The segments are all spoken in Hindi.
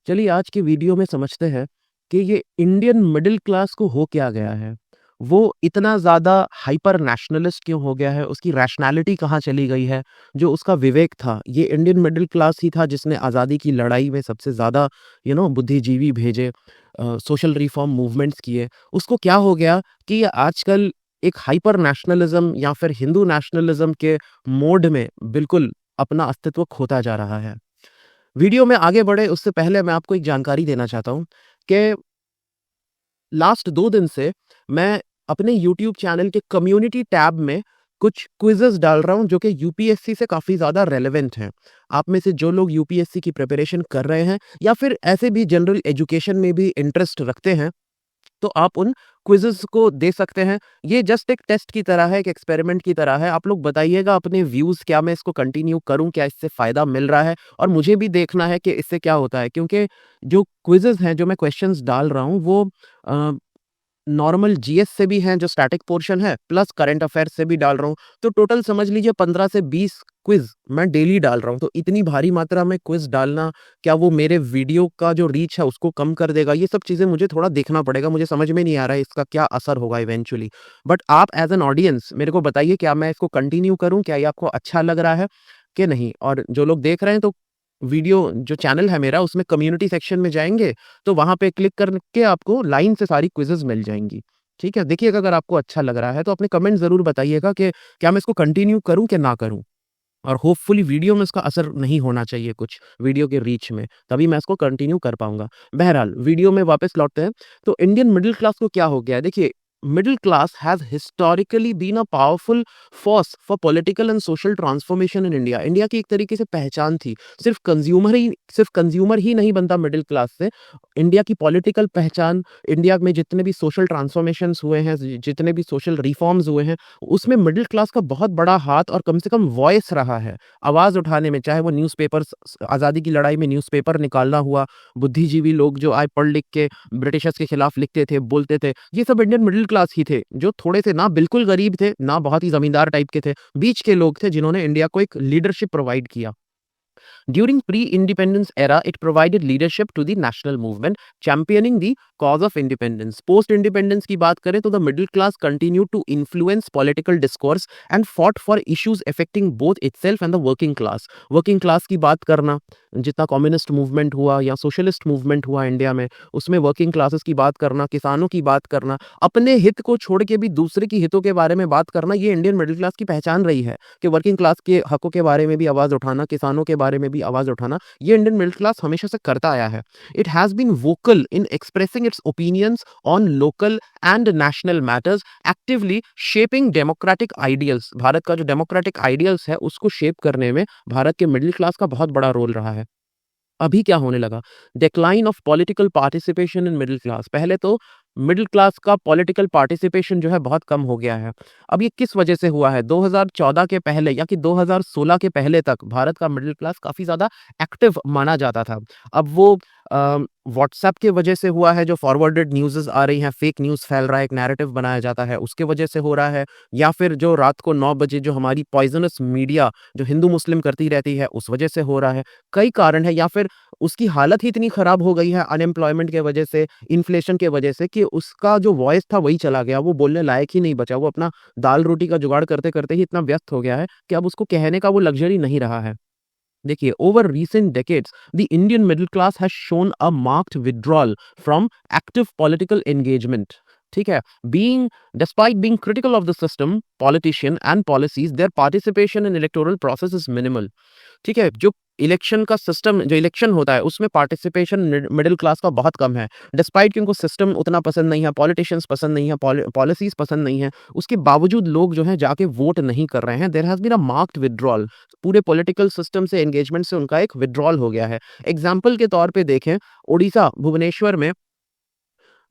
चलिए आज की वीडियो में समझते हैं कि ये इंडियन मिडिल क्लास को हो क्या गया है। वो इतना ज़्यादा हाइपर नेशनलिस्ट क्यों हो गया है? उसकी रैशनैलिटी कहाँ चली गई है? जो उसका विवेक था, ये इंडियन मिडिल क्लास ही था जिसने आज़ादी की लड़ाई में सबसे ज़्यादा बुद्धिजीवी भेजे, सोशल रिफॉर्म मूवमेंट्स किए। उसको क्या हो गया कि ये आजकल एक हाइपर नेशनलिज़्म या फिर हिंदू नेशनलिज़्म के मोड में बिल्कुल अपना अस्तित्व खोता जा रहा है। वीडियो में आगे बढ़े उससे पहले मैं आपको एक जानकारी देना चाहता हूँ कि लास्ट 2 दिन से मैं अपने यूट्यूब चैनल के कम्युनिटी टैब में कुछ क्विज़ेज़ डाल रहा हूँ जो कि यूपीएससी से काफ़ी ज़्यादा रेलेवेंट हैं। आप में से जो लोग यूपीएससी की प्रिपरेशन कर रहे हैं या फिर ऐसे भी जनरल एजुकेशन में भी इंटरेस्ट रखते हैं, तो आप उन क्विज़ेज़ को दे सकते हैं। ये जस्ट एक टेस्ट की तरह है, एक एक्सपेरिमेंट की तरह है। आप लोग बताइएगा अपने व्यूज़, क्या मैं इसको कंटिन्यू करूँ? क्या इससे फ़ायदा मिल रहा है? और मुझे भी देखना है कि इससे क्या होता है, क्योंकि जो क्विज़ेज़ हैं, जो मैं क्वेश्चंस डाल रहा हूँ, वो अ, नॉर्मल जीएस से भी हैं जो स्टैटिक पोर्शन है, प्लस करंट अफेयर्स से भी डाल रहा हूँ। तो टोटल समझ लीजिए 15 से 20 क्विज़ मैं डेली डाल रहा हूँ। तो इतनी भारी मात्रा में क्विज़ डालना, क्या वो मेरे वीडियो का जो रीच है उसको कम कर देगा? ये सब चीज़ें मुझे थोड़ा देखना पड़ेगा। मुझे समझ में नहीं आ रहा है इसका क्या असर होगा इवेंचुअली। बट आप एज़ एन ऑडियंस मेरे को बताइए, क्या मैं इसको कंटिन्यू करूँ? क्या ये आपको अच्छा लग रहा है कि नहीं? और जो लोग देख रहे हैं, तो वीडियो जो चैनल है मेरा उसमें कम्युनिटी सेक्शन में जाएँगे, तो वहाँ पे क्लिक करके आपको लाइन से सारी क्विज़ेज़ मिल जाएँगी। ठीक है? देखिएगा, अगर आपको अच्छा लग रहा है तो अपने कमेंट ज़रूर बताइएगा कि क्या मैं इसको कंटिन्यू करूँ कि ना करूँ? और होपफुली वीडियो में इसका असर नहीं होना चाहिए कुछ, वीडियो के रीच में, तभी मैं इसको कंटिन्यू कर पाऊँगा। बहरहाल वीडियो में वापस लौटते हैं, तो इंडियन मिडल क्लास को क्या हो गया है? देखिए, middle class has historically been a powerful force for political and social transformation in India. India की एक तरीके से पहचान थी। सिर्फ कंज्यूमर ही नहीं बनता मिडल क्लास से। इंडिया की पॉलिटिकल पहचान, इंडिया में जितने भी सोशल ट्रांसफॉर्मेशंस हुए हैं, जितने भी सोशल रिफॉर्म्स हुए हैं, उसमें मिडिल क्लास का बहुत बड़ा हाथ और कम से कम वॉइस रहा है, आवाज़ उठाने में। चाहे वो न्यूज़पेपर्स, आज़ादी की लड़ाई में न्यूज़पेपर निकालना हुआ, बुद्धिजीवी लोग जो आए पढ़ लिख के ब्रिटिशर्स के खिलाफ लिखते थे, बोलते थे, ये सब इंडियन मिडिल क्लास ही थे, जो थोड़े से ना बिल्कुल गरीब थे, ना बहुत ही ज़मींदार टाइप के थे, बीच के लोग थे जिन्होंने इंडिया को एक लीडरशिप प्रोवाइड किया। During pre-independence era, it provided leadership to the national movement, championing the cause of independence. Post-independence की बात करें तो the middle class continued to influence political discourse and fought for issues affecting both itself and the working class. Working class की बात करना, जितना कम्युनिस्ट मूवमेंट हुआ या सोशलिस्ट मूवमेंट हुआ इंडिया में, उसमें वर्किंग क्लासेस की बात करना, किसानों की बात करना, अपने हित को छोड़ के भी दूसरे की हितों के बारे में बात करना, ये इंडियन मिडिल क्लास की पहचान रही है कि वर्किंग क्लास के हकों के बारे में भी आवाज़ उठाना, किसानों के बारे में भी आवाज़ उठाना, ये इंडियन मिडिल क्लास हमेशा से करता आया है। It has been vocal in expressing its opinions on local and national matters, actively shaping democratic ideals. Bharat का जो डेमोक्रेटिक आइडियल्स है उसको शेप करने में भारत के मिडिल क्लास का बहुत बड़ा रोल रहा है। अभी क्या होने लगा? Decline of political participation in middle class. पहले तो मिडिल क्लास का पॉलिटिकल पार्टिसिपेशन जो है बहुत कम हो गया है। अब ये किस वजह से हुआ है? 2014 के पहले या कि 2016 के पहले तक भारत का मिडिल क्लास काफ़ी ज़्यादा एक्टिव माना जाता था। अब वो व्हाट्सएप की वजह से हुआ है, जो फॉरवर्डेड न्यूज़ेज़ आ रही हैं, फेक न्यूज़ फैल रहा है, एक नैरेटिव बनाया जाता है, उसके वजह से हो रहा है, या फिर जो रात को 9 बजे जो हमारी पॉइज़नस मीडिया जो हिंदू मुस्लिम करती रहती है, उस वजह से हो रहा है। कई कारण हैं, या फिर उसकी हालत ही इतनी खराब हो गई है अनएम्प्लॉयमेंट के वजह से, इन्फ्लेशन के वजह से, कि उसका जो वॉइस था वही चला गया, वो बोलने लायक ही नहीं बचा। वो अपना दाल-रोटी का जुगाड़ करते-करते ही इतना व्यस्त हो गया है कि अब उसको कहने का वो लग्ज़री नहीं रहा है। देखिए, over recent decades, the Indian middle class has shown a marked withdrawal from active political engagement. ठीक है? Despite being critical of the system, politician and policies, their participation in electoral process is minimal. ठीक है? जो इलेक्शन का सिस्टम, जो इलेक्शन होता है, उसमें पार्टिसिपेशन मिडिल क्लास का बहुत कम है। डिस्पाइट कि उनको सिस्टम उतना पसंद नहीं है, पॉलिटिशियंस पसंद नहीं है, पॉलिसीज़ पसंद नहीं है, उसके बावजूद लोग जो हैं जाके वोट नहीं कर रहे हैं। There has been a marked withdrawal. पूरे पॉलिटिकल सिस्टम से, एंगेजमेंट से उनका एक विथड्रॉल हो गया है। एग्ज़ाम्पल के तौर पे देखें, ओडिशा, भुवनेश्वर में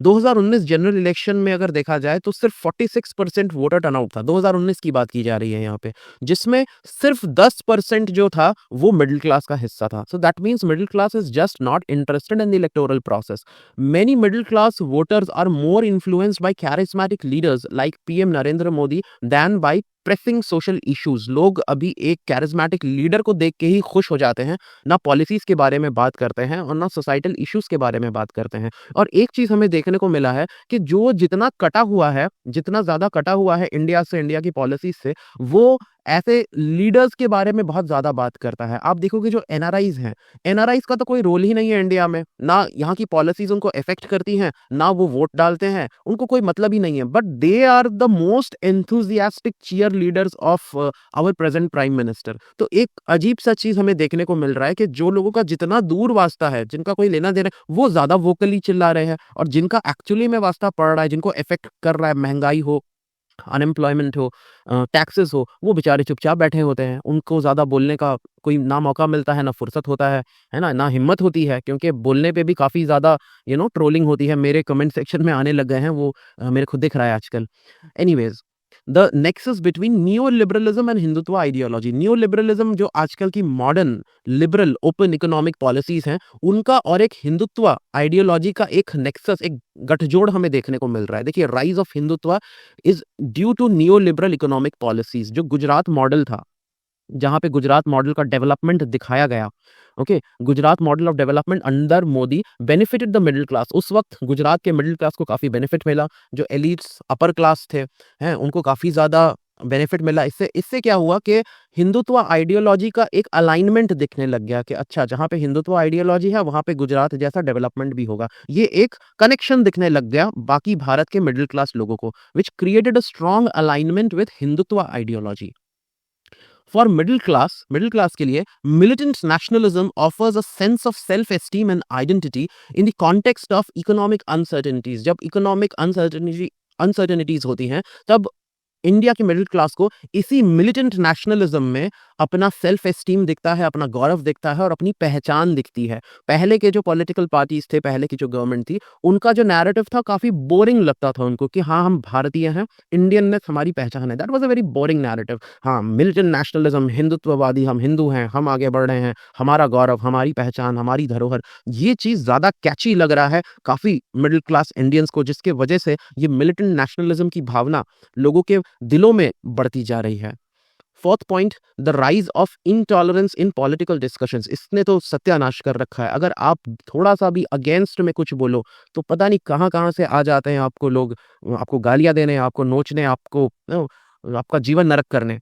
2019 जनरल इलेक्शन में अगर देखा जाए तो सिर्फ 46% वोटर टर्नआउट था। 2019 की बात की जा रही है यहाँ पे, जिसमें सिर्फ 10% जो था वो मिडिल क्लास का हिस्सा था। So that means middle class is just not interested in the electoral process. Many middle class voters are more influenced by charismatic leaders like PM Narendra Modi than by pressing social issues. लोग अभी एक कैरिज़मेटिक लीडर को देख के ही खुश हो जाते हैं, ना पॉलिसीज़ के बारे में बात करते हैं और ना सोसाइटल इश्यूज़ के बारे में बात करते हैं। और एक चीज़ हमें देखने को मिला है कि जो जितना कटा हुआ है, जितना ज़्यादा कटा हुआ है इंडिया से, इंडिया की पॉलिसीज़ से, वो ऐसे लीडर्स के बारे में बहुत ज़्यादा बात करता है। आप देखोगे जो एनआरआईज़ हैं, एनआरआईज़ का तो कोई रोल ही नहीं है इंडिया में। ना यहाँ की पॉलिसीज़ उनको अफ़ेक्ट करती हैं, ना वो वोट डालते हैं, उनको कोई मतलब ही नहीं है। But they are the most enthusiastic cheer leaders of our present prime minister. तो एक अजीब-सा चीज़ हमें देखने को मिल रहा है कि जो लोगों का जितना दूर वास्ता है, जिनका कोई लेना-देना है, वो ज़्यादा वोकली चिल्ला रहे हैं, और जिनका एक्चुअली में वास्ता पड़ रहा है, जिनको अफ़ेक्ट कर रहा है, महँगाई हो, अनएम्प्लॉयमेंट हो, टैक्सेस हो, वो बेचारे चुपचाप बैठे होते हैं। उनको ज़्यादा बोलने का कोई ना मौका मिलता है, ना फुर्सत होता है ना? ना हिम्मत होती है, क्योंकि बोलने पे भी काफ़ी ज़्यादा ट्रोलिंग होती है। मेरे कमेंट सेक्शन में आने लग गए हैं वो, मेरे खुद दिख रहा है आजकल। Anyways, the nexus between neoliberalism and Hindutva ideology. Neoliberalism जो आजकल की modern liberal open economic policies हैं, उनका और एक हिंदुत्व आइडियोलॉजी का एक नेक्सस, एक गठजोड़ हमें देखने को मिल रहा है। देखिए, rise of Hindutva is due to neoliberal economic policies. जो गुजरात मॉडल था, जहाँ पे गुजरात मॉडल का डेवलपमेंट दिखाया गया, okay? Gujarat model of development under Modi benefited the middle class. उस वक़्त गुजरात के मिडल क्लास को काफ़ी बेनिफिट मिला। जो एलीट्स अपर क्लास थे, हैं? उनको काफ़ी ज़्यादा बेनिफिट मिला। इससे इससे क्या हुआ कि हिंदुत्व आइडियोलॉजी का एक अलाइनमेंट दिखने लग गया कि अच्छा, जहाँ पे हिंदुत्व आइडियोलॉजी है, वहाँ पे गुजरात जैसा डेवलपमेंट भी होगा। ये एक कनेक्शन दिखने लग गया बाकी भारत के मिडल क्लास लोगों को, which created a strong alignment with Hindutva ideology. For middle class के लिए militant nationalism offers a sense of self esteem and identity in the context of economic uncertainties. जब इकोनॉमिक अनसर्टेनिटीज होती हैं, तब इंडिया के मिडिल क्लास को इसी मिलिटेंट नेशनलिज्म में अपना सेल्फ एस्टीम दिखता है, अपना गौरव दिखता है और अपनी पहचान दिखती है। पहले के जो पॉलिटिकल पार्टीज थे, पहले की जो गवर्नमेंट थी, उनका जो नैरेटिव था काफ़ी बोरिंग लगता था उनको कि हाँ, हम भारतीय हैं, इंडियननेस हमारी पहचान है। That was a very boring narrative. हाँ, मिलिटेंट नेशनलिज्म, हिंदुत्ववादी, हम हिंदू हैं, हम आगे बढ़ रहे हैं, हमारा गौरव, हमारी पहचान, हमारी धरोहर, ये चीज़ ज़्यादा कैची लग रहा है काफ़ी मिडिल क्लास इंडियंस को, जिसके वजह से ये मिलिटेंट नेशनलिज्म की भावना लोगों के दिलों में बढ़ती जा रही है। Fourth point, the rise of intolerance in political discussions. इसने तो सत्यानाश कर रखा है। अगर आप थोड़ा सा भी अगेंस्ट में कुछ बोलो, तो पता नहीं कहाँ कहाँ से आ जाते हैं आपको लोग, आपको गालियां देने, आपको नोचने, आपको आपका जीवन नरक करने।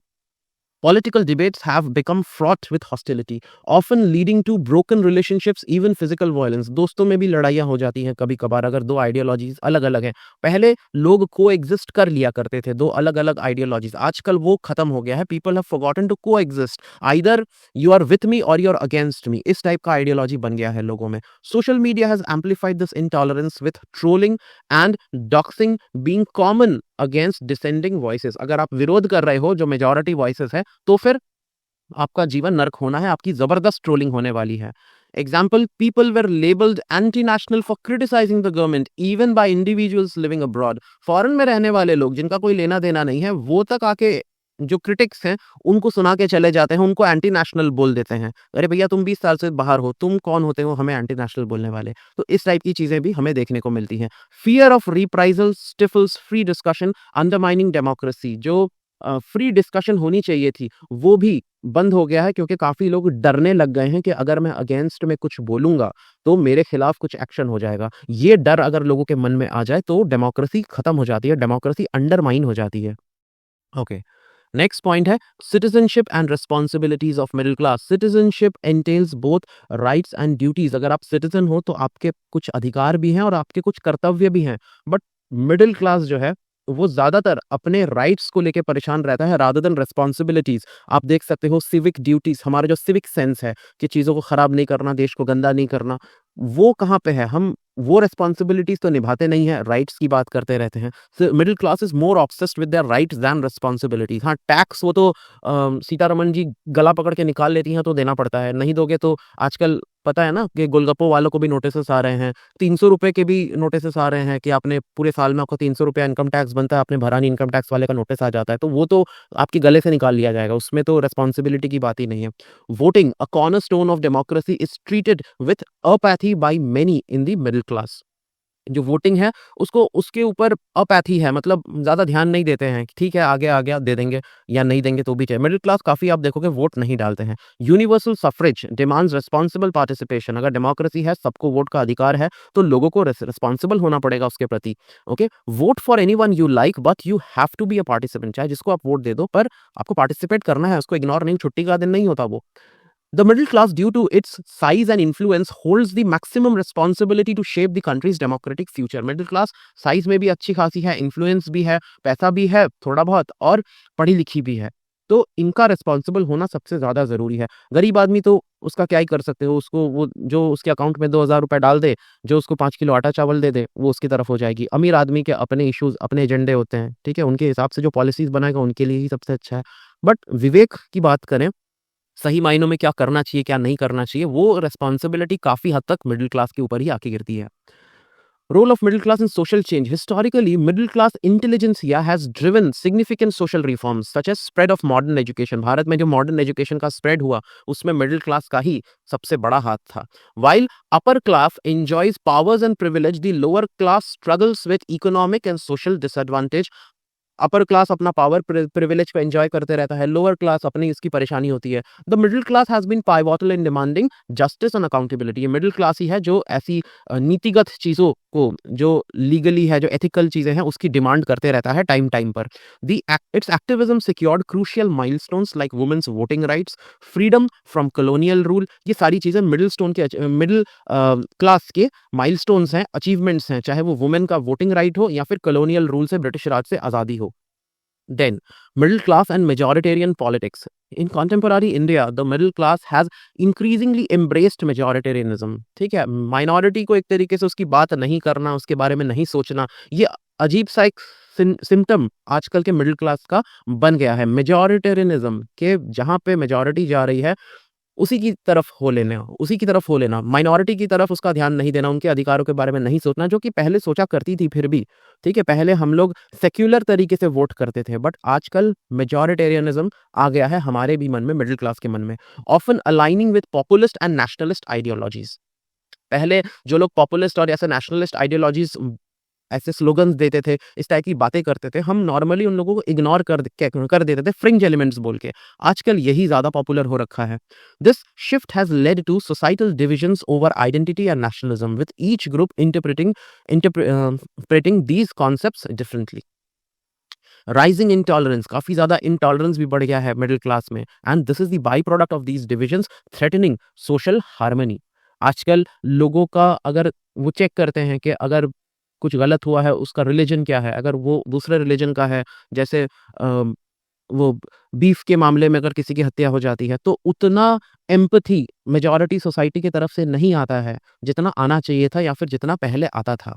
Political debates have become fraught with hostility, often leading to broken relationships, even physical violence. दोस्तों में भी लड़ाइयाँ हो जाती हैं कभी-कभार, अगर दो आइडियोलॉजीज अलग-अलग हैं। पहले लोग कोएग्जिस्ट कर लिया करते थे, दो अलग-अलग आइडियोलॉजीज। आजकल वो खत्म हो गया है। People have forgotten to coexist. Either you are with me or you are against me. इस टाइप का आइडियोलॉजी बन गया है लोगों में। Social media has amplified this intolerance with trolling and doxxing being common against dissenting voices. अगर आप विरोध कर रहे हो जो मेजॉरिटी वॉइसेस है, तो फिर आपका जीवन नर्क होना है, आपकी जबरदस्त ट्रोलिंग होने वाली है। Example, people were labelled anti national for criticising the government even by individuals living abroad. Foreign में रहने वाले लोग, जिनका कोई लेना देना नहीं है, वो तक आके जो क्रिटिक्स हैं उनको सुना के चले जाते हैं, उनको एंटी नेशनल बोल देते हैं। अरे भैया, तुम 20 साल से बाहर हो, तुम कौन होते हो हमें एंटी नेशनल बोलने वाले? तो इस टाइप की चीजें भी हमें देखने को मिलती हैं। Fear of reprisal stifles free discussion, undermining democracy. जो फ्री डिस्कशन होनी चाहिए थी, वो भी बंद हो गया है, क्योंकि काफी लोग डरने लग गए हैं कि अगर मैं अगेंस्ट में कुछ बोलूंगा तो मेरे खिलाफ कुछ एक्शन हो जाएगा। ये डर अगर लोगों के मन में आ जाए तो डेमोक्रेसी खत्म हो जाती है, डेमोक्रेसी अंडरमाइन हो जाती है। ओके, नेक्स्ट पॉइंट है citizenship and responsibilities of middle class. Citizenship एंटेल्स both rights and duties. अगर आप सिटीजन हो तो आपके कुछ अधिकार भी हैं और आपके कुछ कर्तव्य भी हैं। बट मिडिल क्लास जो है, वो ज्यादातर अपने राइट्स को लेके परेशान रहता है रादर देन रिस्पॉन्सिबिलिटीज। आप देख सकते हो सिविक ड्यूटीज, हमारा जो सिविक सेंस है कि चीजों को खराब नहीं करना, देश को गंदा नहीं करना, वो कहाँ पे है? हम वो रिस्पॉन्सिबिलिटीज तो निभाते नहीं है, राइट्स की बात करते रहते हैं। Middle class is more obsessed with their rights than responsibilities. हाँ, टैक्स वो तो सीतारमन जी गला पकड़ के निकाल लेती हैं तो देना पड़ता है, नहीं दोगे तो आजकल पता है ना कि गोलगप्पो वालों को भी नोटिस आ रहे हैं, 300 रुपए के भी नोटिस आ रहे हैं कि आपने पूरे साल में आपको 300 रुपया इनकम टैक्स बनता है, आपने भरा नहीं, इनकम टैक्स वाले का नोटिस आ जाता है, तो वो तो आपके गले से निकाल लिया जाएगा, उसमें तो रिस्पॉन्सिबिलिटी की बात ही नहीं है। Voting, a cornerstone of democracy, is treated with apathy by many in the middle class. जो वोटिंग है उसको उसके ऊपर अपैथी है, मतलब ज़्यादा ध्यान नहीं देते हैं कि ठीक है आगे आ गया दे देंगे या नहीं देंगे तो भी चाहिए। मिडिल क्लास काफ़ी आप देखोगे वोट नहीं डालते हैं। Universal suffrage demands responsible participation. अगर डेमोक्रेसी है, सबको वोट का अधिकार है, तो लोगों को रिस्पॉन्सिबल होना पड़ेगा उसके प्रति। Okay, vote for anyone you like but you have to be a participant. चाहे जिसको आप वोट दे दो पर आपको पार्टिसिपेट करना है, उसको इग्नोर नहीं, छुट्टी का दिन नहीं होता वो। The middle class, due to its size and influence, holds the maximum responsibility to shape the country's democratic future. Middle class size में भी अच्छी खासी है, इन्फ्लुएंस भी है, पैसा भी है थोड़ा बहुत और पढ़ी लिखी भी है। तो इनका रिस्पॉन्सिबल होना सबसे ज़्यादा ज़रूरी है। गरीब आदमी तो उसका क्या ही कर सकते हो, उसको वो जो उसके अकाउंट में 2000 रुपए डाल दे, जो उसको 5 किलो आटा चावल दे दे, वो उसकी तरफ हो जाएगी। अमीर आदमी के अपने इश्यूज़, अपने एजेंडे होते हैं, ठीक है? उनके हिसाब से जो पॉलिसीज़ बनाएगा उनके लिए ही सबसे अच्छा है। बट विवेक की बात करें, सही मायनों में क्या करना चाहिए, क्या नहीं करना चाहिए, वो रिस्पॉन्सिबिलिटी काफ़ी हद तक मिडल क्लास के ऊपर ही आके गिरती है। Role of middle class in social change. Historically, middle class intelligentsia has driven significant social reforms such as spread of modern education. Bharat में जो मॉडर्न एजुकेशन का स्प्रेड हुआ, उसमें मिडिल क्लास का ही सबसे बड़ा हाथ था। While upper class enjoys powers and privilege, the lower class struggles with economic and social disadvantage. Upper class अपना पावर प्रिविलेज को एंजॉय करते रहता है, लोअर क्लास अपनी इसकी परेशानी होती है। The middle class has been pivotal in demanding justice and accountability. ये मिडिल क्लास ही है जो ऐसी नीतिगत चीज़ों को, जो लीगली है, जो एथिकल चीज़ें हैं, उसकी डिमांड करते रहता है टाइम टाइम पर। Its activism secured crucial milestones like women's voting rights, freedom from colonial rule. ये सारी चीज़ें मिडिल क्लास के माइलस्टोन्स हैं, अचीवमेंट्स हैं, चाहे वो वुमेन का वोटिंग राइट हो या फिर कॉलोनियल रूल से, ब्रिटिश राज से आज़ादी हो। Then, middle class and majoritarian politics. In contemporary India, the middle class has increasingly embraced majoritarianism. ठीक है, माइनॉरिटी को एक तरीके से उसकी बात नहीं करना, उसके बारे में नहीं सोचना, ये अजीब सा एक सिम्टम आजकल के मिडिल क्लास का बन गया है। मेजॉरिटेरियनिज्म के जहाँ पे मेजॉरिटी जा रही है उसी की तरफ हो लेना, माइनॉरिटी की तरफ उसका ध्यान नहीं देना, उनके अधिकारों के बारे में नहीं सोचना, जो कि पहले सोचा करती थी फिर भी, ठीक है? पहले हम लोग सेक्युलर तरीके से वोट करते थे, बट आजकल मेजॉरिटेरियनिज्म आ गया है हमारे भी मन में, मिडिल क्लास के मन में। Often aligning with populist and nationalist ideologies. पहले जो लोग पॉपुलिस्ट और ऐसे नेशनलिस्ट आइडियोलॉजीज़, ऐसे स्लोगन्स देते थे, इस टाइप की बातें करते थे, हम नॉर्मली उन लोगों को इग्नोर कर देते थे फ्रिंज एलिमेंट्स बोल के। आजकल यही ज़्यादा पॉपुलर हो रखा है। This shift has led to societal divisions over identity and nationalism, with each group interpreting these concepts differently. Rising intolerance, काफ़ी ज़्यादा इंटॉलरेंस भी बढ़ गया है मिडिल क्लास में, and this is the byproduct of these divisions threatening social harmony. आजकल लोगों का, अगर वो चेक करते हैं कि अगर कुछ गलत हुआ है, उसका रिलीजन क्या है, अगर वो दूसरे रिलीजन का है, जैसे वो बीफ के मामले में अगर किसी की हत्या हो जाती है, तो उतना एम्पैथी मेजॉरिटी सोसाइटी की तरफ से नहीं आता है, जितना आना चाहिए था या फिर जितना पहले आता था।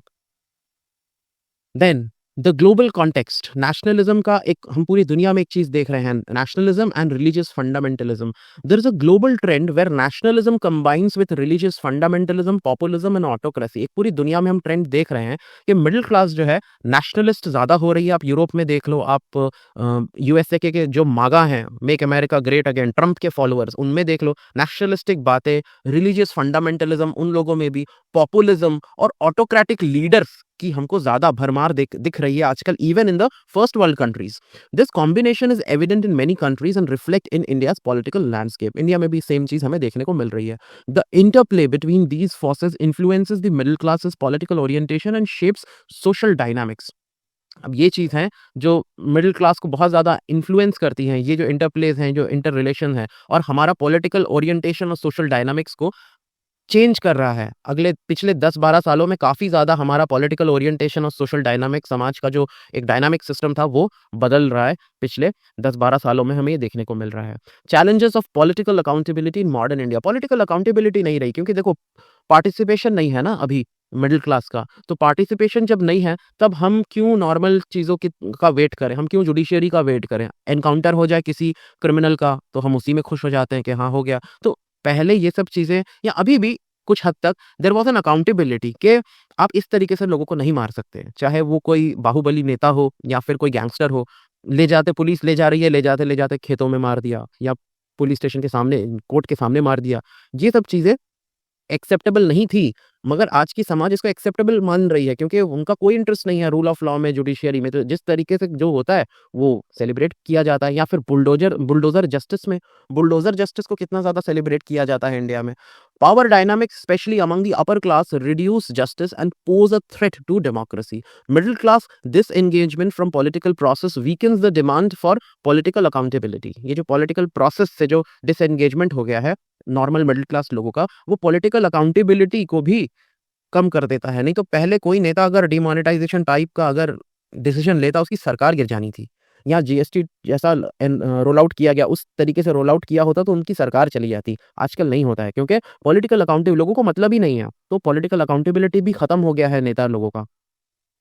Then the global context, nationalism का एक, हम पूरी दुनिया में एक चीज देख रहे हैं, nationalism and religious fundamentalism. There is a global trend where nationalism combines with religious fundamentalism, populism and autocracy. एक पूरी दुनिया में हम ट्रेंड देख रहे हैं कि मिडिल क्लास जो है नेशनलिस्ट ज्यादा हो रही है। आप यूरोप में देख लो, आप यूएसए के जो मागा हैं, make America great again, Trump के फॉलोअर्स, उनमें देख लो नेशनलिस्टिक बातें, रिलीजियस फंडामेंटलिज्म उन लोगों में भी, पॉपुलिज्म और ऑटोक्रेटिक लीडर्स की हमको ज्यादा भरमार दिख रही है आजकल, even in the first world countries. This combination is evident in many countries and reflect in India's political landscape. India में भी सेम चीज हमें देखने को मिल रही है। The interplay between these forces influences the middle classes political orientation and shapes social dynamics. अब ये चीज़ है जो मिडिल क्लास को बहुत ज़्यादा इन्फ्लुएंस करती हैं, ये जो इंटरप्लेज हैं, जो इंटर रिलेशन है, और हमारा पॉलिटिकल ओरिएंटेशन और सोशल डायनामिक्स को चेंज कर रहा है। पिछले 10-12 सालों में काफ़ी ज़्यादा हमारा पॉलिटिकल ओरिएंटेशन और सोशल डायनामिक, समाज का जो एक डायनामिक सिस्टम था, वो बदल रहा है। पिछले 10-12 सालों में हमें ये देखने को मिल रहा है। Challenges of political accountability in modern India. Political accountability नहीं रही, क्योंकि देखो पार्टिसिपेशन नहीं है ना अभी मिडिल क्लास का, तो पार्टिसिपेशन जब नहीं है, तब हम क्यों नॉर्मल चीज़ों का वेट करें, हम क्यों जुडिशियरी का वेट करें। एनकाउंटर हो जाए किसी क्रिमिनल का, तो हम उसी में खुश हो जाते हैं कि हाँ हो गया। तो पहले ये सब चीज़ें, या अभी भी कुछ हद तक देयर वाज़ एन अकाउंटेबिलिटी कि आप इस तरीके से लोगों को नहीं मार सकते, चाहे वो कोई बाहुबली नेता हो या फिर कोई गैंगस्टर हो। पुलिस ले जा रही है, ले जाते खेतों में मार दिया, या पुलिस स्टेशन के सामने, कोर्ट के सामने मार दिया। ये सब चीज़ें एक्सेप्टेबल नहीं थी मगर आज की समाज इसको एक्सेप्टेबल मान रही है क्योंकि उनका कोई इंटरेस्ट नहीं है रूल ऑफ लॉ में, जुडिशियरी में। तो जिस तरीके से जो होता है वो सेलिब्रेट किया जाता है, या फिर बुलडोज़र जस्टिस में, बुलडोज़र जस्टिस को कितना ज़्यादा सेलिब्रेट किया जाता है इंडिया में। Power dynamics specially among the upper class reduce justice and pose a threat to democracy. Middle class disengagement from political process weakens the demand for political accountability. ये जो पॉलिटिकल प्रोसेस से जो डिसएंगेजमेंट हो गया है नॉर्मल मिडिल क्लास लोगों का, वो पॉलिटिकल अकाउंटेबिलिटी को भी कम कर देता है। नहीं तो पहले कोई नेता अगर डिमोनेटाइजेशन टाइप का अगर डिसीजन लेता, उसकी सरकार गिर जानी थी। या जीएसटी जैसा रोल आउट किया गया, उस तरीके से रोल आउट किया होता तो उनकी सरकार चली जाती। आजकल नहीं होता है क्योंकि पॉलिटिकल अकाउंटेबिलिटी लोगों को मतलब ही नहीं है, तो पॉलिटिकल अकाउंटेबिलिटी भी खत्म हो गया है नेता लोगों का।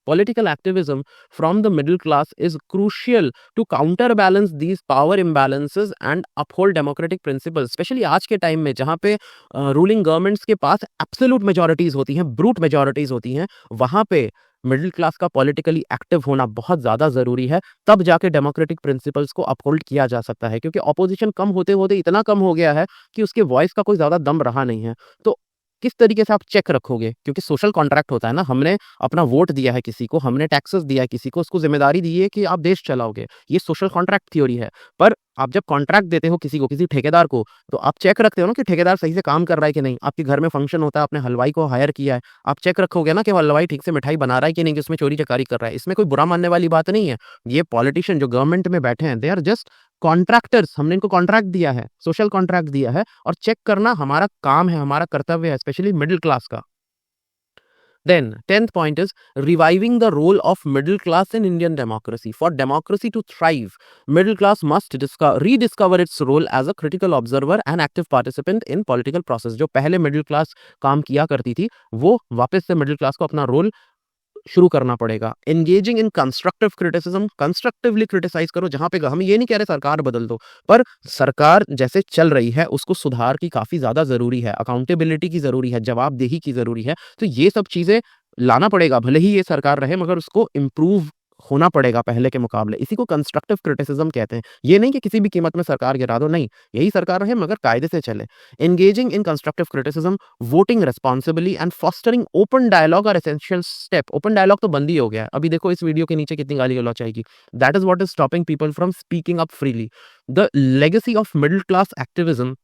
Political activism from the middle class is crucial to counterbalance these power imbalances and uphold democratic principles, especially आज के टाइम में जहाँ पे रूलिंग गवर्नमेंट्स के पास एब्सोल्यूट मेजॉरिटीज होती हैं, ब्रूट मेजॉरिटीज होती हैं, वहाँ पे मिडिल क्लास का पॉलिटिकली एक्टिव होना बहुत ज़्यादा ज़रूरी है। तब जाके डेमोक्रेटिक प्रिंसिपल्स को अपहोल्ड किया जा सकता है, क्योंकि ऑपोजिशन कम होते होते इतना कम हो गया है कि उसके वॉइस का कोई ज़्यादा दम रहा नहीं है। तो किस तरीके से आप चेक रखोगे? क्योंकि सोशल कॉन्ट्रैक्ट होता है ना, हमने अपना वोट दिया है किसी को, हमने टैक्सेस दिया है किसी को, उसको ज़िम्मेदारी दी है कि आप देश चलाओगे। ये सोशल कॉन्ट्रैक्ट थ्योरी है। पर आप जब कॉन्ट्रैक्ट देते हो किसी को, किसी ठेकेदार को, तो आप चेक रखते हो ना कि ठेकेदार सही से काम कर रहा है कि नहीं। आपके घर में फंक्शन होता है, आपने हलवाई को हायर किया है, आप चेक रखोगे ना कि वो हलवाई ठीक से मिठाई बना रहा है कि नहीं, कि उसमें चोरी-चकारी कर रहा है। इसमें कोई बुरा मानने वाली बात नहीं है। ये पॉलिटिशियन जो गवर्नमेंट में बैठे हैं, दे आर जस्ट कॉन्ट्रैक्टर्स। हमने इनको कॉन्ट्रैक्ट दिया है, सोशल कॉन्ट्रैक्ट दिया है, और चेक करना हमारा काम है, हमारा कर्तव्य है, स्पेशली मिडिल क्लास का। Then, 10th point is reviving the role of middle class in Indian democracy. For democracy to thrive, middle class must rediscover its role as a critical observer and active participant in political process. जो पहले मिडिल क्लास काम किया करती थी, वो वापस से मिडिल क्लास को अपना रोल शुरू करना पड़ेगा। Engaging in constructive criticism, constructively criticise करो। जहां पे हम ये नहीं कह रहे सरकार बदल दो, पर सरकार जैसे चल रही है उसको सुधार की काफी ज्यादा जरूरी है, अकाउंटेबिलिटी की जरूरी है, जवाबदेही की जरूरी है। तो ये सब चीजें लाना पड़ेगा, भले ही ये सरकार रहे मगर उसको इम्प्रूव होना पड़ेगा पहले के मुकाबले। इसी को कंस्ट्रक्टिव क्रिटिसिज्म कहते हैं। ये नहीं कि किसी भी कीमत में सरकार गिरा दो, नहीं, यही सरकार रहे मगर कायदे से चले। Engaging in constructive criticism, voting responsibly and fostering open dialogue are essential step. Open dialogue तो बंद ही हो गया है। अभी देखो इस वीडियो के नीचे कितनी गाली गलौच आएगी। That is what is stopping people from speaking up freely. The legacy of middle class activism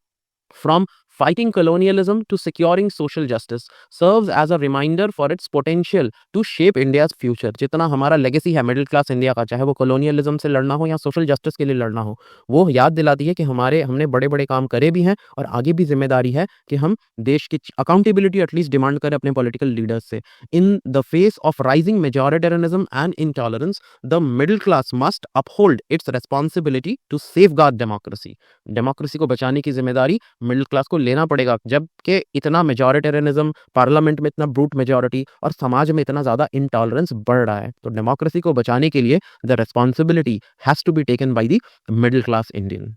from fighting colonialism to securing social justice serves as a reminder for its potential to shape India's future। जितना हमारा लेगेसी है मिडिल क्लास इंडिया का, चाहे वो colonialism से लड़ना हो या सोशल जस्टिस के लिए लड़ना हो, वो याद दिलाती है कि हमने बड़े बड़े काम करे भी हैं और आगे भी जिम्मेदारी है कि हम देश की अकाउंटेबिलिटी एटलीस्ट डिमांड करें अपने पॉलिटिकल लीडर्स से। In the face of rising majoritarianism and intolerance, the middle class must uphold its responsibility to safeguard democracy. Democracy को बचाने की जिम्मेदारी मिडिल क्लास को लेना पड़ेगा, जबकि इतना मेजॉरिटेरियनिज्म, पार्लियामेंट में इतना ब्रूट मेजॉरिटी और समाज में इतना ज्यादा इंटॉलरेंस बढ़ रहा है। तो डेमोक्रेसी को बचाने के लिए the responsibility has to be taken by the middle class Indian.